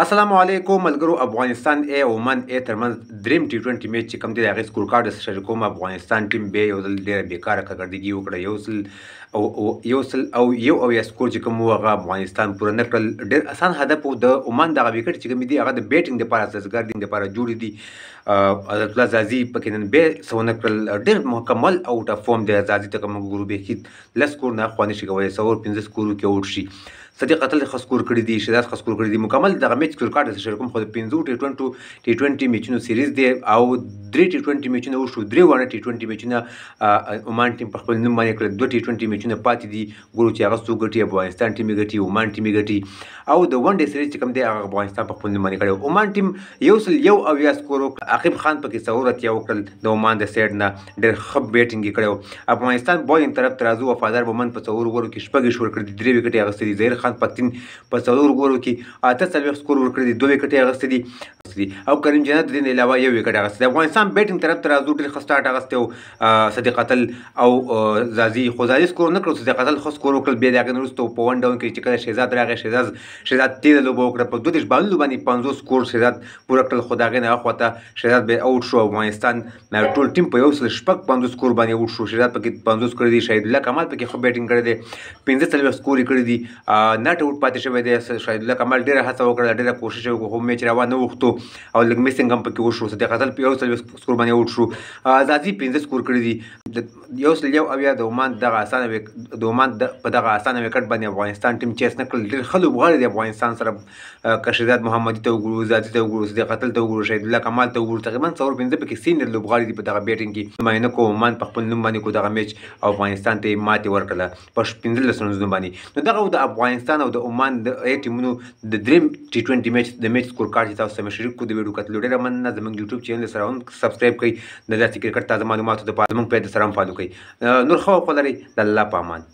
السلام علیکم ملګرو. افغانستان ای او عمان ای ترمنځ دریم ټي 20 میچ چې کوم دی د هغې سکور کارډ درته شریک کوم. افغانستان ټیم بیا یو ځل ډېره بېکاره کارکردګي وکړه. یو اویا سکور چې کوم و هغه افغانستان پوره نه کړل. ډېر اسان هدف و. د عمان دغه وکټ چې کومې دي هغه د بیټینګ دپاره سازګردینګ دپاره جوړې دي. عزت الله زازي پکې نن بیا څه ونه کړل. ډېر مکمل اوټ اف فورم دی زازي ته که موږ ګورو. بیخي لس سکور نه اخوا نشي کولی. 115 سکورو کې اوټ شي. صدیق قتل ښه سکور کړي دي، شهزاد ښه سکور کړي دي. مکمل دغه میچ سکور کارډ درته شریک کوم. خو د 5 ټي 20 میچونو سیریز دی او 3 ټي 20 میچونه وشو. 3 واړه ټي 20 میچونه عمان ټیم په خپل نوم باندې کړل. 2 ټي 20 میچونه پاتې دي. ګورو چې هغه څوک ګټي. افغانستان ټیم یې ګټي، عمان ټیم یې ګټي. او د ون ډے سیریز چې کوم دی هغه افغانستان په خپل نوم باندې کړی. عمان ټیم یو اویا سکور وکړ. عاقب خان پکې 100 اتیا وکړل د عمان د سایډ نه. ډېر ښه بیټینګ یې کړی و. افغانستان بالینګ طرف ته راځو. وفادار مومند په 100 اوورو کې 6 ویکټ ورکړي دي. 3 ویکټ یې اخیستي دي. ظهیر خان پتین په 100 اوورو کې 48 سکور ورکړي دي. 2 ویکټ یې اخیستي دي. او کریم جنت د دې نه علاوه 1 ویکټ اخیستی دی. افغانستان بیټینګ طرف ته راځو. ډېر ښه سټارټ اخیستی و صدیق قتل او زازي. خو زازي سکور نه کړو. صدیق قتل ښه سکور وکړل. بیا د هغې نه وروسته په 1 ډاون کې چې کله شهزاد راغی، شهزاد تېزه لوبه وکړه. په 32 بالونو باندې 50 سکور شهزاد پوره کړل. خو د هغې نه هاخواته شهزاد بیا اوټ شو. افغانستان ټول ټیم په 150 سکور باندې اوټ شو. شهزاد پکې 50 کړی دی. شهید الله کمال پکې ښه بیټینګ کړی دی. 15 سکور یې کړي دي. ناټ اوټ پاتې شوی دی. شهید الله کمال ډېره هڅه وکړه، ډېره کوشش یې وکړو، خو میچ راوا نه وختو او لږ میسنګ هم پکې وشو. صدیق قتل په 140 سکور باندې اوټ شو. زازي 15 سکور کړي دي. یو اویا د عمان دغه په دغه اسانه وکټ باندې افغانستان ټیم چیس نه کړل. ډېر ښه لوبغاړي دی افغانستان سره. که شهزاد محمدي ته وګورو، زازي ته وګورو، صدیق قتل ته وګورو، شهید الله کمال ته وګورو، تقریبا 115 پکې سینیر لوبغاړي دي په دغه بیټینګ کې. نماینده کو عمان په خپل نوم باندې کو دغه میچ او افغانستان ته یې ماتې ورکړله په 15 رنونو باندې. نو دغه د افغانستان او د عمان د ټیمونو د دریم ټي 20 میچ د میچ سکور کارډ چې تاسو سره شریک کړو. د ویډیو کتلو ډېره مننه. زموږ یوټیوب چینل سره هم سبسکرایب کړئ. د داسې کرکټ تازه معلوماتو دپاره زموږ پیج سره هم فالو کړئ. نور ښه وخت ولرئ. د الله په امان.